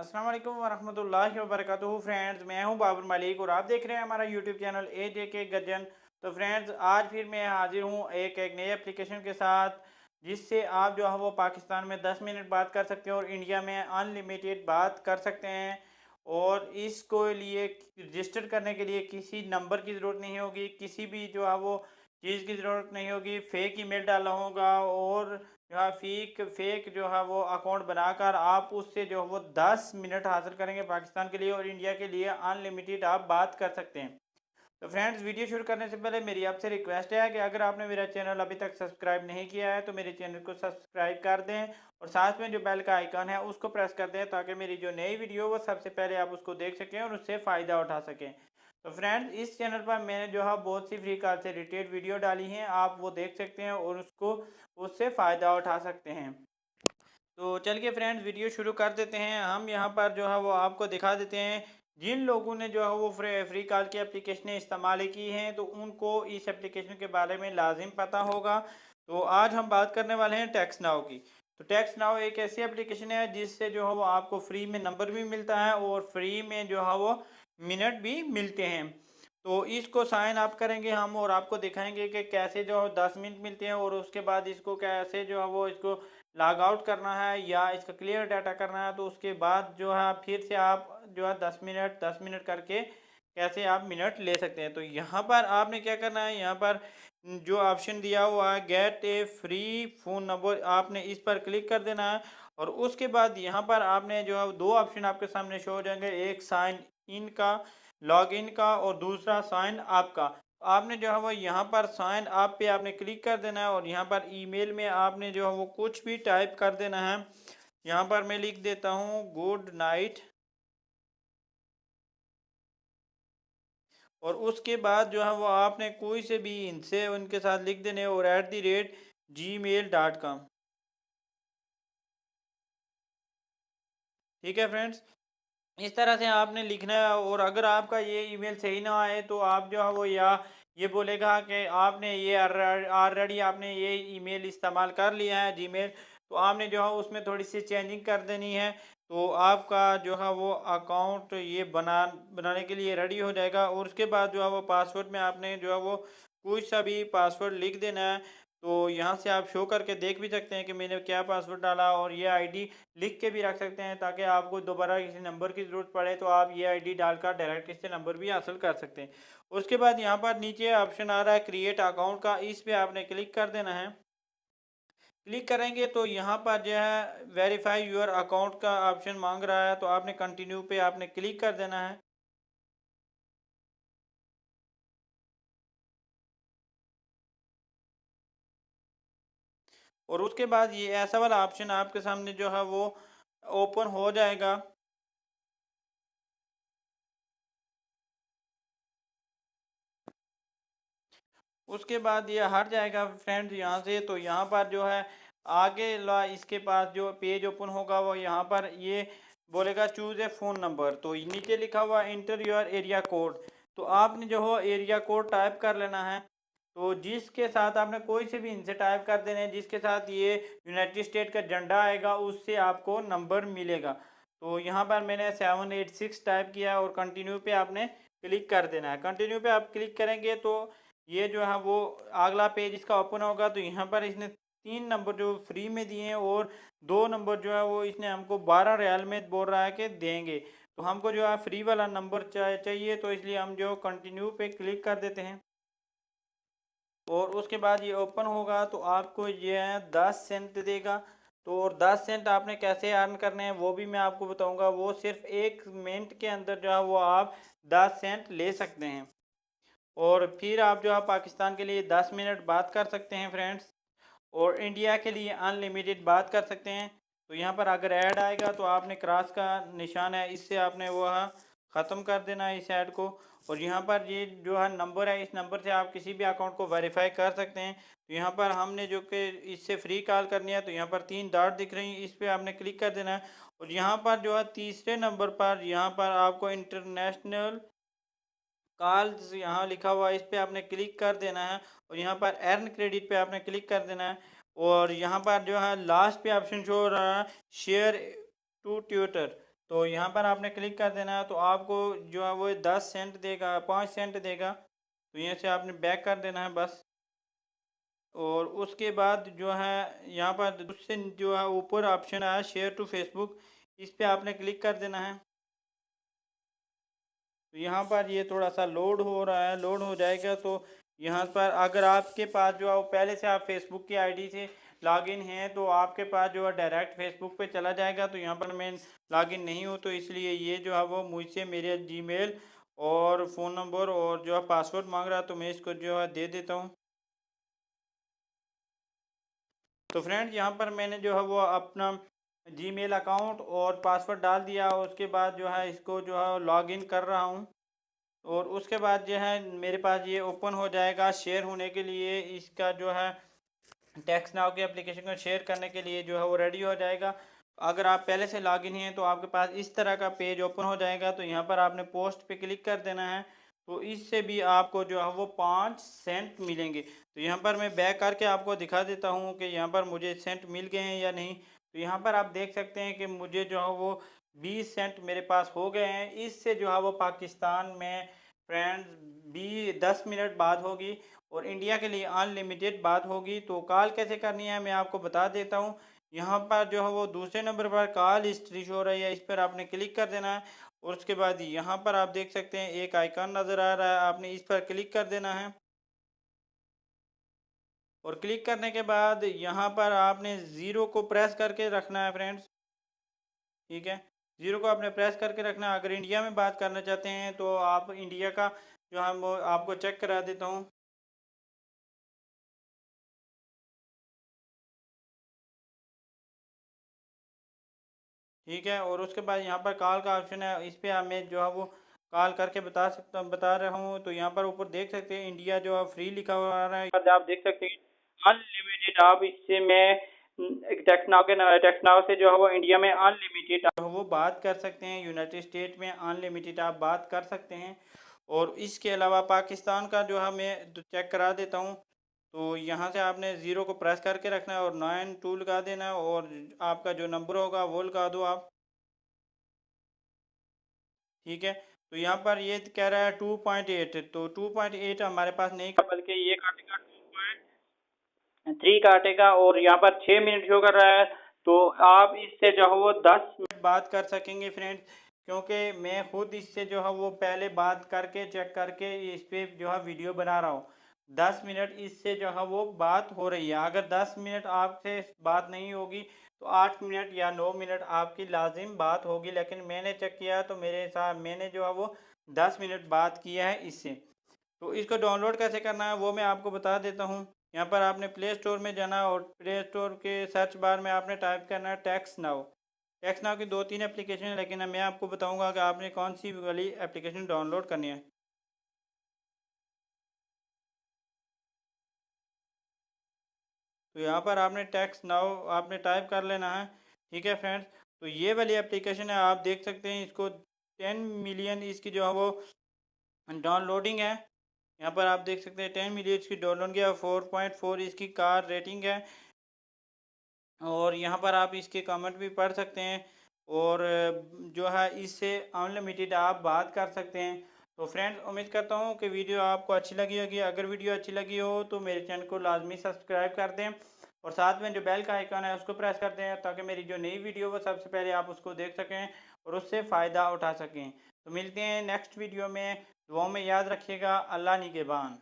अस्सलाम वालेकुम वरहमतुल्लाहि वबरकातुहू। फ्रेंड्स, मैं हूं बाबर मलिक और आप देख रहे हैं हमारा यूट्यूब चैनल AJK गजन। तो फ्रेंड्स, आज फिर मैं हाजिर हूं एक नई एप्लीकेशन के साथ, जिससे आप जो है वो पाकिस्तान में 10 मिनट बात कर सकते हैं और इंडिया में अनलिमिटेड बात कर सकते हैं। और इसको लिए रजिस्टर करने के लिए किसी नंबर की ज़रूरत नहीं होगी, किसी भी जो है वो चीज़ की ज़रूरत नहीं होगी। फेक ईमेल डालना होगा और जो है फेक जो है वो अकाउंट बनाकर आप उससे जो है वो 10 मिनट हासिल करेंगे पाकिस्तान के लिए, और इंडिया के लिए अनलिमिटेड आप बात कर सकते हैं। तो फ्रेंड्स, वीडियो शुरू करने से पहले मेरी आपसे रिक्वेस्ट है कि अगर आपने मेरा चैनल अभी तक सब्सक्राइब नहीं किया है तो मेरे चैनल को सब्सक्राइब कर दें और साथ में जो बेल का आइकन है उसको प्रेस कर दें, ताकि मेरी जो नई वीडियो वो सबसे पहले आप उसको देख सकें और उससे फ़ायदा उठा सकें। तो फ्रेंड्स, इस चैनल पर मैंने जो है बहुत सी फ्री कॉल से रिलेटेड वीडियो डाली हैं, आप वो देख सकते हैं और उससे फ़ायदा उठा सकते हैं। तो चलिए फ्रेंड्स, वीडियो शुरू कर देते हैं। हम यहाँ पर जो है वो आपको दिखा देते हैं, जिन लोगों ने जो है वो फ्री कॉल की एप्लीकेशनें इस्तेमाल की हैं तो उनको इस एप्लीकेशन के बारे में लाजिम पता होगा। तो आज हम बात करने वाले हैं टैक्स नाउ की। तो टैक्स नाउ एक ऐसी एप्लीकेशन है जिससे जो है वो आपको फ्री में नंबर भी मिलता है और फ्री में जो है वो मिनट भी मिलते हैं। तो इसको साइन अप करेंगे हम और आपको दिखाएंगे कि कैसे जो 10 मिनट मिलते हैं, और उसके बाद इसको कैसे जो है वो इसको लॉग आउट करना है या इसका क्लियर डाटा करना है। तो उसके बाद जो है फिर से आप जो है 10 मिनट करके कैसे आप मिनट ले सकते हैं। तो यहाँ पर आपने क्या करना है, यहाँ पर जो ऑप्शन दिया हुआ है गेट ए फ्री फ़ोन नंबर, आपने इस पर क्लिक कर देना है। और उसके बाद यहाँ पर आपने जो है दो ऑप्शन आपके सामने शो हो जाएंगे, एक साइन इन का, लॉग इन का, और दूसरा साइन अप का। आपने जो है वो यहाँ पर साइन अप पे आपने क्लिक कर देना है और यहाँ पर ईमेल में आपने जो है वो कुछ भी टाइप कर देना है। यहाँ पर मैं लिख देता हूँ गुड नाइट, और उसके बाद जो है वो आपने कोई से भी इनसे उनके साथ लिख देने और @gmail.com। ठीक है फ्रेंड्स, इस तरह से आपने लिखना है। और अगर आपका ये ईमेल सही ना आए तो आप जो है वो या ये बोलेगा कि आपने ये ऑलरेडी आपने ये ईमेल इस्तेमाल कर लिया है जीमेल, तो आपने जो है उसमें थोड़ी सी चेंजिंग कर देनी है। तो आपका जो है वो अकाउंट ये बनाने के लिए रेडी हो जाएगा। और उसके बाद जो है वो पासवर्ड में आपने जो है वो कुछ सा भी पासवर्ड लिख देना है। तो यहाँ से आप शो करके देख भी सकते हैं कि मैंने क्या पासवर्ड डाला, और ये आईडी लिख के भी रख सकते हैं ताकि आपको दोबारा किसी नंबर की ज़रूरत पड़े तो आप ये आईडी डालकर डायरेक्ट इससे नंबर भी हासिल कर सकते हैं। उसके बाद यहाँ पर नीचे ऑप्शन आ रहा है क्रिएट अकाउंट का, इस पे आपने क्लिक कर देना है। क्लिक करेंगे तो यहाँ पर जो है वेरीफाई योर अकाउंट का ऑप्शन मांग रहा है, तो आपने कंटिन्यू पे आपने क्लिक कर देना है। और उसके बाद ये ऐसा वाला ऑप्शन आपके सामने जो है वो ओपन हो जाएगा। उसके बाद ये हट जाएगा फ्रेंड्स यहाँ से। तो यहाँ पर जो है आगे ला इसके पास जो पेज ओपन होगा वो यहाँ पर ये बोलेगा चूज़ ए फ़ोन नंबर। तो नीचे लिखा हुआ इंटर योर एरिया कोड, तो आपने जो हो एरिया कोड टाइप कर लेना है। तो जिसके साथ आपने कोई से भी इनसे टाइप कर देने हैं, जिसके साथ ये यूनाइटेड स्टेट का झंडा आएगा उससे आपको नंबर मिलेगा। तो यहाँ पर मैंने 786 टाइप किया और कंटिन्यू पे आपने क्लिक कर देना है। कंटिन्यू पे आप क्लिक करेंगे तो ये जो है वो अगला पेज इसका ओपन होगा। तो यहाँ पर इसने 3 नंबर जो फ्री में दिए हैं और 2 नंबर जो है वो इसने हमको 12 रियाल में बोल रहा है कि देंगे। तो हमको जो है फ्री वाला नंबर चाहिए, तो इसलिए हम जो कंटिन्यू पे क्लिक कर देते हैं। और उसके बाद ये ओपन होगा तो आपको ये है 10 सेंट देगा। तो और 10 सेंट आपने कैसे अर्न करने हैं वो भी मैं आपको बताऊंगा। वो सिर्फ 1 मिनट के अंदर जो है वो आप 10 सेंट ले सकते हैं, और फिर आप जो है पाकिस्तान के लिए 10 मिनट बात कर सकते हैं फ्रेंड्स, और इंडिया के लिए अनलिमिटेड बात कर सकते हैं। तो यहाँ पर अगर ऐड आएगा तो आपने क्रॉस का निशान है, इससे आपने वह ख़त्म कर देना है इस ऐड को। और यहाँ पर ये जो है नंबर है, इस नंबर से आप किसी भी अकाउंट को वेरीफाई कर सकते हैं। तो यहाँ पर हमने जो कि इससे फ्री कॉल करनी है, तो यहाँ पर 3 डॉट दिख रही हैं, इस पर आपने क्लिक कर देना है। और यहाँ पर जो है तीसरे नंबर पर यहाँ पर आपको इंटरनेशनल कॉल्स यहाँ लिखा हुआ है, इस पे आपने क्लिक कर देना है। और यहाँ पर अर्न क्रेडिट पे आपने क्लिक कर देना है। और यहाँ पर जो है लास्ट पे ऑप्शन शो हो रहा है शेयर टू ट्विटर, तो यहाँ पर आपने क्लिक कर देना है, तो आपको जो है वो 10 सेंट देगा, 5 सेंट देगा। तो यहाँ से आपने बैक कर देना है बस। और उसके बाद जो है यहाँ पर उससे जो है ऊपर ऑप्शन आया शेयर टू फेसबुक, इस पर आपने क्लिक कर देना है। तो यहाँ पर ये थोड़ा सा लोड हो रहा है, लोड हो जाएगा। तो यहाँ पर अगर आपके पास जो है पहले से आप फेसबुक की आईडी से लॉगिन हैं तो आपके पास जो है डायरेक्ट फेसबुक पे चला जाएगा। तो यहाँ पर मैं लॉगिन नहीं हूँ, तो इसलिए ये जो है वो मुझसे मेरे जीमेल और फ़ोन नंबर और जो है पासवर्ड मांग रहा है, तो मैं इसको जो है दे देता हूँ। तो फ्रेंड्स यहाँ पर मैंने जो है वो अपना जीमेल अकाउंट और पासवर्ड डाल दिया, उसके बाद जो है इसको जो है लॉगिन कर रहा हूँ। और उसके बाद जो है मेरे पास ये ओपन हो जाएगा शेयर होने के लिए। इसका जो है टेक्स्ट नाउ की एप्लीकेशन को शेयर करने के लिए जो है वो रेडी हो जाएगा। अगर आप पहले से लॉगिन हैं तो आपके पास इस तरह का पेज ओपन हो जाएगा। तो यहाँ पर आपने पोस्ट पे क्लिक कर देना है, तो इससे भी आपको जो है वो 5 सेंट मिलेंगे। तो यहाँ पर मैं बैक करके आपको दिखा देता हूँ कि यहाँ पर मुझे सेंट मिल गए हैं या नहीं। तो यहाँ पर आप देख सकते हैं कि मुझे जो है वो 20 सेंट मेरे पास हो गए हैं। इससे जो है वो पाकिस्तान में फ्रेंड्स 10 मिनट बाद होगी और इंडिया के लिए अनलिमिटेड बात होगी। तो कॉल कैसे करनी है मैं आपको बता देता हूँ। यहाँ पर जो है वो दूसरे नंबर पर कॉल हिस्ट्री शो हो रही है, इस पर आपने क्लिक कर देना है। और उसके बाद यहाँ पर आप देख सकते हैं एक आइकन नज़र आ रहा है, आपने इस पर क्लिक कर देना है। और क्लिक करने के बाद यहाँ पर आपने ज़ीरो को प्रेस करके रखना है फ्रेंड्स, ठीक है। ज़ीरो को आपने प्रेस करके रखना है। अगर इंडिया में बात करना चाहते हैं तो आप इंडिया का जो हम आपको चेक करा देता हूँ, ठीक है। और उसके बाद यहाँ पर कॉल का ऑप्शन है, इस पर मैं जो है वो कॉल करके बता रहा हूँ। तो यहाँ पर ऊपर देख सकते हैं इंडिया जो है फ्री लिखा हुआ आ रहा है, आप देख सकते हैं अनलिमिटेड। आप इससे मैं टेक्स्ट नाउ से जो है वो इंडिया में अनलिमिटेड जो है वो बात कर सकते हैं, यूनाइटेड स्टेट में अनलिमिटेड आप बात कर सकते हैं। और इसके अलावा पाकिस्तान का जो है मैं चेक करा देता हूँ। तो यहाँ से आपने ज़ीरो को प्रेस करके रखना है और 9 2 लगा देना है और आपका जो नंबर होगा वो लगा दो आप, ठीक है। तो यहाँ पर ये कह रहा है 2.8, तो 2.8 हमारे पास नहीं का, बल्कि ये काटेगा 2.3 काटेगा। और यहाँ पर 6 मिनट शो कर रहा है। तो आप इससे जो है वो 10 मिनट बात कर सकेंगे फ्रेंड्स, क्योंकि मैं खुद इससे जो है वो पहले बात करके चेक करके इस पे जो है वीडियो बना रहा हूँ। 10 मिनट इससे जो है वो बात हो रही है। अगर 10 मिनट आपसे बात नहीं होगी तो 8 मिनट या 9 मिनट आपकी लाजिम बात होगी। लेकिन मैंने चेक किया तो मेरे साथ मैंने जो है वो 10 मिनट बात किया है इससे। तो इसको डाउनलोड कैसे करना है वो मैं आपको बता देता हूँ। यहाँ पर आपने प्ले स्टोर में जाना है और प्ले स्टोर के सर्च बार में आपने टाइप करना है टेक्स्ट नाउ। टेक्स्ट नाउ की 2 3 एप्लीकेशन है, लेकिन मैं आपको बताऊँगा कि आपने कौन सी वाली एप्लीकेशन डाउनलोड करनी है। तो यहाँ पर आपने टेक्स्ट नाउ आपने टाइप कर लेना है, ठीक है फ्रेंड्स। तो ये वाली एप्लीकेशन है, आप देख सकते हैं इसको 10 मिलियन इसकी जो है वो डाउनलोडिंग है। यहाँ पर आप देख सकते हैं 10 मिलियन इसकी डाउनलोड किया, 4.4 इसकी कार रेटिंग है। और यहाँ पर आप इसके कमेंट भी पढ़ सकते हैं। और जो है इससे अनलिमिटेड आप बात कर सकते हैं। तो फ्रेंड्स उम्मीद करता हूँ कि वीडियो आपको अच्छी लगी होगी। अगर वीडियो अच्छी लगी हो तो मेरे चैनल को लाजमी सब्सक्राइब कर दें और साथ में जो बेल का आइकन है उसको प्रेस कर दें, ताकि मेरी जो नई वीडियो वो सबसे पहले आप उसको देख सकें और उससे फ़ायदा उठा सकें। तो मिलते हैं नेक्स्ट वीडियो में। दुआओं में याद रखिएगा। अल्लाह निगहबान।